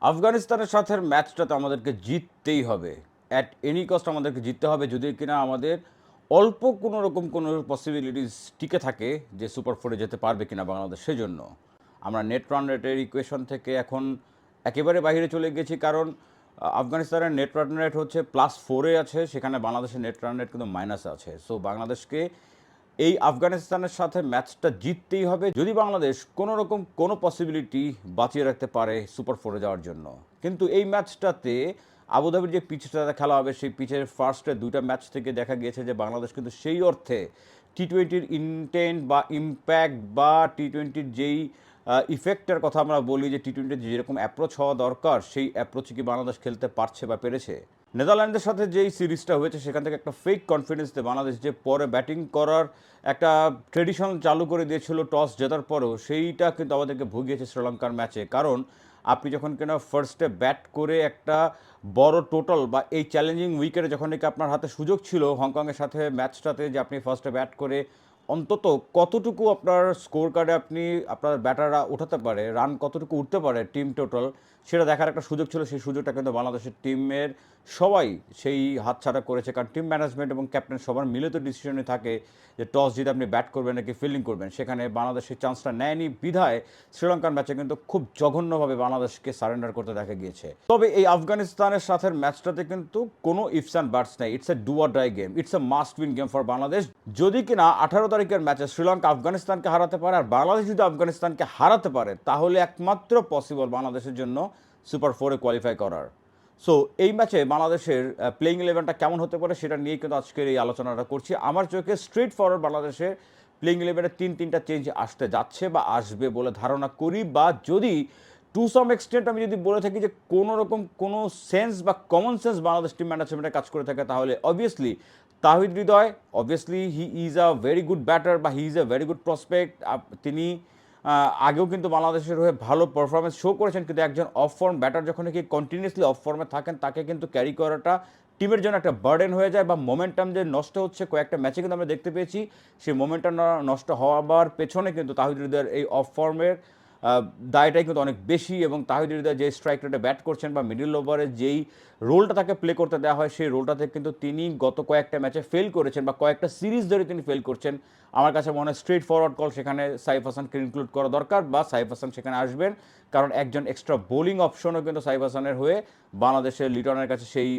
আফগানিস্তানের সাথে ম্যাচটাতে আমাদেরকে জিততেই হবে। অ্যাট এনি কস্ট আমাদেরকে জিততে হবে, যদি কিনা আমাদের অল্প কোনো রকম কোনো পসিবিলিটিস টিকে থাকে যে সুপার ফোরে যেতে পারবে কিনা বাংলাদেশ। সেজন্য আমরা নেট রান রেটের ইকুয়েশন থেকে এখন একেবারে বাইরে চলে গেছি, কারণ আফগানিস্তানের নেট রান রেট হচ্ছে +4-এ আছে, সেখানে বাংলাদেশের নেট রান রেট কিন্তু মাইনাসে আছে। সো বাংলাদেশকে এই আফগানিস্তানের সাথে ম্যাচটা জিততেই হবে যদি বাংলাদেশ কোনো রকম কোনো পসিবিলিটি বাঁচিয়ে রাখতে পারে সুপার ফোরে যাওয়ার জন্য। কিন্তু এই ম্যাচটাতে আবুধাবির যে পিচটাতে খেলা হবে, সেই পিচের ফার্স্টে দুইটা ম্যাচ থেকে দেখা গিয়েছে যে বাংলাদেশ কিন্তু সেই অর্থে টি-20-র ইনটেন্ট বা ইম্প্যাক্ট বা টি-20-র যেই ইফেক্টের কথা আমরা বলি, যে টি-20-তে যেরকম অ্যাপ্রোচ হওয়া দরকার, সেই অ্যাপ্রোচে কি বাংলাদেশ খেলতে পারছে বা পেরেছে। নেদারল্যান্ডের সাথে যেই সিরিজটা হয়েছে সেখান থেকে একটা ফেক কনফিডেন্সতে বাংলাদেশ যে পরে ব্যাটিং করার একটা ট্রেডিশন চালু করে দিয়েছিল টস জেতার পরেও, সেইটা কিন্তু আমাদেরকে ভুগিয়েছে শ্রীলঙ্কার ম্যাচে। কারণ আপনি যখন কিনা ফার্স্টে ব্যাট করে একটা বড় টোটাল বা এই চ্যালেঞ্জিং উইকেটে যখন নাকি আপনার হাতে সুযোগ ছিল হংকংয়ের সাথে ম্যাচটাতে, যে আপনি ফার্স্টে ব্যাট করে অন্তত কতটুকু আপনার স্কোর কার্ডে আপনি আপনার ব্যাটাররা উঠাতে পারে, রান কতটুকু উঠতে পারে টিম টোটাল, সেটা দেখার একটা সুযোগ ছিল। সেই সুযোগটা কিন্তু বাংলাদেশের টিমের সবাই সেই হাতছাড়া করেছে, কারণ টিম ম্যানেজমেন্ট এবং ক্যাপ্টেন সবার মিলিত ডিসিশনে থাকে যে টস জিতে আপনি ব্যাট করবেন নাকি ফিল্ডিং করবেন। সেখানে বাংলাদেশ সেই চান্সটা নেয়নি বিধায় শ্রীলঙ্কার ম্যাচে কিন্তু খুব জঘন্যভাবে বাংলাদেশকে সারেন্ডার করতে দেখা গিয়েছে। তবে এই আফগানিস্তানের সাথে ম্যাচটাতে কিন্তু কোনো ইফস অ্যান্ড বাটস নেই। It's a do or die game, it's a must win game for Bangladesh. যদি কিনা 18 তারিখের ম্যাচে শ্রীলঙ্কা আফগানিস্তানকে হারাতে পারে আর বাংলাদেশ যদি আফগানিস্তানকে হারাতে পারে, তাহলে একমাত্র পসিবল বাংলাদেশের জন্য সুপার ফোরে কোয়ালিফাই করার। সো এই ম্যাচে বাংলাদেশের প্লেইং ইলেভেনটা কেমন হতে পারে সেটা নিয়ে কিন্তু আজকের এই আলোচনাটা করছি। আমার চোখে স্ট্রেট ফরওয়ার্ড বাংলাদেশের প্লেইং ইলেভেনে তিনটা চেঞ্জ আসতে যাচ্ছে বা আসবে বলে ধারণা করি। বা যদি টু সাম এক্সটেন্ট আমি যদি বলে থাকি যে কোনো রকম কোনো সেন্স বা কমন সেন্স বাংলাদেশ টিম ম্যানেজমেন্টে কাজ করে থাকে, তাহলে obviously Towhid Hridoy, obviously he is a very good batter বা he is a very good prospect. তিনি আগেও কিন্তু বাংলাদেশের হয়ে ভালো পারফরমেন্স শো করেছেন, কিন্তু একজন অফ ফর্ম ব্যাটার যখন কি কন্টিনিউসলি অফ ফর্মে থাকেন, তাকে কিন্তু ক্যারি করাটা টিমের জন্য একটা বার্ডেন হয়ে যায়, বা মোমেন্টাম যে নষ্ট হচ্ছে কয়েকটা ম্যাচে কিন্তু আমরা দেখতে পেয়েছি। সেই মোমেন্টাম নষ্ট হওয়ার পেছনে কিন্তু তাহিদ হৃদয়ের এই অফ ফর্মের দায়টাই কিন্তু অনেক বেশি। এবং তাহিদ হৃদয় যে স্ট্রাইক রেটে ব্যাট করছেন বা মিডল ওভারে যেই রোলটা তাকে প্লে করতে দেওয়া হয়, সেই রোলটাতে কিন্তু তিনি গত কয়েকটা ম্যাচে ফেল করেছেন বা কয়েকটা সিরিজ ধরে তিনি ফেল করছেন। আমার কাছে মনে হয় স্ট্রেট ফরওয়ার্ড কল সেখানে সাইফ হাসানকে ইনক্লুড করা দরকার, বা সাইফ হাসান সেখানে আসবেন, কারণ একজন এক্সট্রা বোলিং অপশনও কিন্তু সাইফ হাসানের হয়ে বাংলাদেশের লিটনের কাছে সেই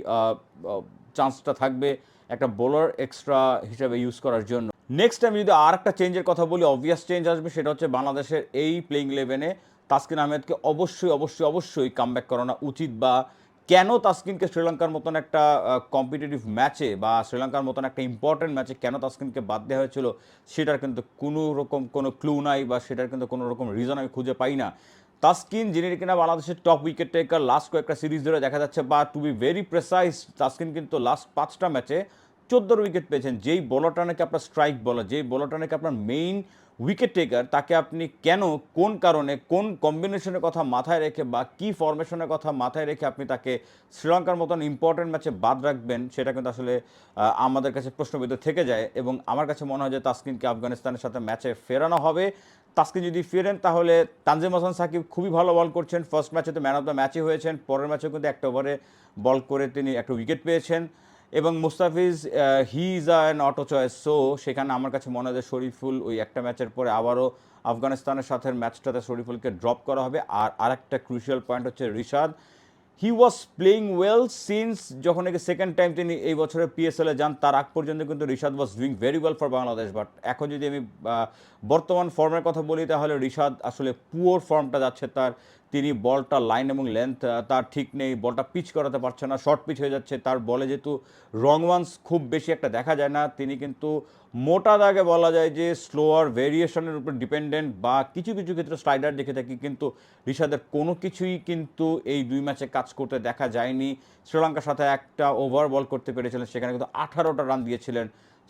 চান্সটা থাকবে একটা বোলার এক্সট্রা হিসাবে ইউজ করার জন্য। নেক্সট আমি যদি আর একটা চেঞ্জের কথা বলি, অবভিয়াস চেঞ্জ আসবে, সেটা হচ্ছে বাংলাদেশের এই প্লেইং ইলেভেনে তাসকিন আহমেদকে অবশ্যই অবশ্যই অবশ্যই কামব্যাক করানো উচিত। বা কেন তাসকিনকে শ্রীলঙ্কার মতন একটা কম্পিটিটিভ ম্যাচে বা শ্রীলঙ্কার মতন একটা ইম্পর্টেন্ট ম্যাচে কেন তাসকিনকে বাদ দেওয়া হয়েছিল, সেটার কিন্তু কোনো রকম কোনো ক্লু নাই, বা সেটার কিন্তু কোনো রকম রিজন আমি খুঁজে পাই না। তাসকিন যিনি কিনা বাংলাদেশের টপ উইকেট টেকার লাস্ট কয়েকটা সিরিজ ধরে দেখা যাচ্ছে, বা to be very precise Taskin কিন্তু লাস্ট 5টা ম্যাচে 14 উইকেট পেয়েছেন। যেই বলারটা নাকি আপনার স্ট্রাইক বলার, যেই বলারটা নাকি আপনার মেইন উইকেট টেকার, তাকে আপনি কেন, কোন কারণে, কোন কম্বিনেশনের কথা মাথায় রেখে বা কী ফরমেশনের কথা মাথায় রেখে আপনি তাকে শ্রীলঙ্কার মতন ইম্পর্টেন্ট ম্যাচে বাদ রাখবেন, সেটা কিন্তু আসলে আমাদের কাছে প্রশ্নবিদ্ধ থেকে যায়। এবং আমার কাছে মনে হয় যে তাসকিনকে আফগানিস্তানের সাথে ম্যাচে ফেরানো হবে। তাসকিন যদি ফেরেন, তাহলে তানজিম হাসান সাকিব খুবই ভালো বল করছেন, ফার্স্ট ম্যাচে তো ম্যান অফ দ্য ম্যাচই হয়েছেন, পরের ম্যাচেও কিন্তু একটা ওভারে বল করে তিনি একটা উইকেট পেয়েছেন। এবং Mustafiz he is an auto choice. So সেখানে আমার কাছে মনে হয় যে শরীফুল ওই একটা ম্যাচের পরে আবারও আফগানিস্তানের সাথে ম্যাচটাতে শরীফুলকে ড্রপ করা হবে। আর আরেকটা ক্রুশিয়াল পয়েন্ট হচ্ছে রিশাদ। হি ওয়াজ প্লেইং ওয়েল সিন্স যখন নাকি সেকেন্ড টাইম তিনি এই বছরের পিএসএলে যান, তার আগ পর্যন্ত কিন্তু Rishad was doing very well for Bangladesh. But এখন যদি আমি বর্তমান ফর্মের কথা বলি, তাহলে রিশাদ আসলে পুওর ফর্মটা যাচ্ছে তার। তিনি বলটা লাইন এবং লেন্থ তার ঠিক নেই, বলটা পিচ করাতে পারছে না, শর্ট পিচ হয়ে যাচ্ছে তার বলে, যেহেতু রং ওয়ান্স খুব বেশি একটা দেখা যায় না। তিনি কিন্তু মোটা দাগে বলা যায় যে স্লোয়ার ভেরিয়েশনের উপর ডিপেন্ডেন্ট, বা কিছু কিছু ক্ষেত্রে স্লাইডার দেখে থাকি, কিন্তু রিশাদের কোনো কিছুই কিন্তু এই 2 ম্যাচে কাজ করতে দেখা যায়নি। শ্রীলঙ্কার সাথে একটা ওভার বল করতে পেরেছিলেন, সেখানে কিন্তু 18টা রান দিয়েছিলেন।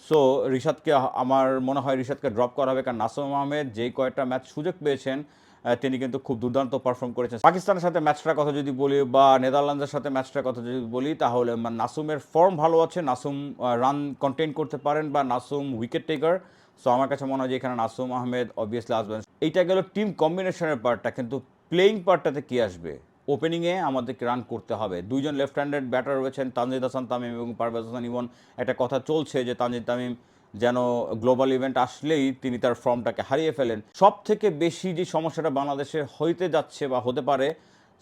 সো রিশাদকে আমার মনে হয় রিশাদকে ড্রপ করা হবে, কারণ নাসুম আহমেদ যেই কয়েকটা ম্যাচ সুযোগ পেয়েছেন তিনি কিন্তু খুব দুর্দান্ত পারফর্ম করেছেন। পাকিস্তানের সাথে ম্যাচটার কথা যদি বলি বা নেদারল্যান্ডসের সাথে ম্যাচটার কথা যদি বলি, তাহলে নাসুমের ফর্ম ভালো আছে, নাসুম রান কন্টেইন করতে পারেন বা নাসুম উইকেট টেকার। সো আমার কাছে মনে হয় যে এখানে নাসুম আহমেদ অবভিয়াসলি আসবেন। এইটা গেল টিম কম্বিনেশনের পার্টটা, কিন্তু প্লেইং পার্টটাতে কী আসবে? ওপেনিংয়ে আমাদেরকে রান করতে হবে। দুইজন লেফট হ্যান্ডেড ব্যাটার রয়েছেন, তানজিদ হাসান তামিম এবং পারভেজ হাসান ইমন। একটা কথা চলছে যে তানজিদ তামিম যেন গ্লোবাল ইভেন্ট আসলেই তিনি তার ফর্মটাকে হারিয়ে ফেলেন। সব থেকে বেশি যে সমস্যাটা বাংলাদেশের হইতে যাচ্ছে বা হতে পারে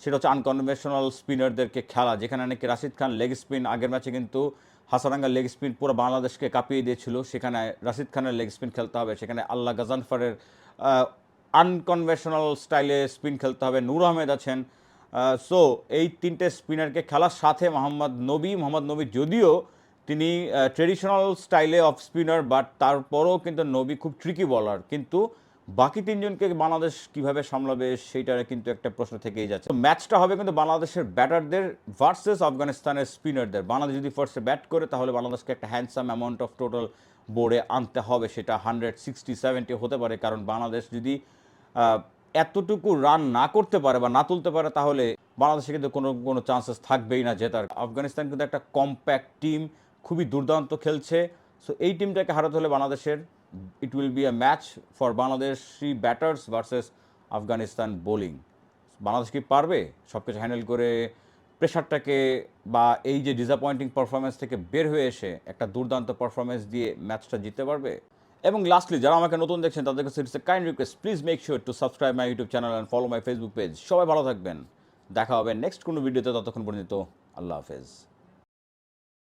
সেটা হচ্ছে আনকনভেনশনাল স্পিনারদেরকে খেলা, যেখানে নাকি রাশিদ খান লেগ স্পিন, আগের ম্যাচে কিন্তু হাসারাঙ্গার লেগ স্পিন পুরো বাংলাদেশকে কাঁপিয়ে দিয়েছিল, সেখানে রাশিদ খানের লেগ স্পিন খেলতে হবে, সেখানে আল্লাহ গাজানফারের আনকনভেনশনাল স্টাইলে স্পিন খেলতে হবে, নূর আহমেদ আছেন। সো এই তিনটে স্পিনারকে খেলার সাথে মোহাম্মদ নবী যদিও তিনি ট্রেডিশনাল স্টাইলে অফ স্পিনার, বাট তারপরও কিন্তু নবী খুব ট্রিকি বলার, কিন্তু বাকি তিনজনকে বাংলাদেশ কিভাবে সামলাবে সেইটার কিন্তু একটা প্রশ্ন থেকেই যাচ্ছে। ম্যাচটা হবে কিন্তু বাংলাদেশের ব্যাটারদের ভার্সেস আফগানিস্তানের স্পিনারদের। বাংলাদেশ যদি ফার্স্টে ব্যাট করে তাহলে বাংলাদেশকে একটা হ্যান্ডসাম অ্যামাউন্ট অফ টোটাল বোর্ডে আনতে হবে, সেটা 160-70 হতে পারে। কারণ বাংলাদেশ যদি এতটুকু রান না করতে পারে বা না তুলতে পারে তাহলে বাংলাদেশে কিন্তু কোনো চান্সেস থাকবেই না জেতার। আফগানিস্তান কিন্তু একটা কম্প্যাক্ট টিম, খুবই দুর্দান্ত খেলছে। সো এই টিমটাকে হারাতে হলে বাংলাদেশের it will be a match for Bangladeshi batters versus Afghanistan bowling. Bangladesh কি পারবে সব কিছু হ্যান্ডেল করে প্রেশারটাকে বা এই যে ডিসঅ্যাপয়েন্টিং পারফরমেন্স থেকে বের হয়ে এসে একটা দুর্দান্ত পারফরমেন্স দিয়ে ম্যাচটা জিততে পারবে? এবং লাস্টলি যারা আমাকে নতুন দেখছেন তাদের কাছে it's a kind request, please make sure to subscribe my YouTube channel and follow my Facebook page. সবাই ভালো থাকবেন, দেখা হবে নেক্সট কোনো ভিডিওতে, ততক্ষণ পর্যন্ত আল্লাহ হাফেজ।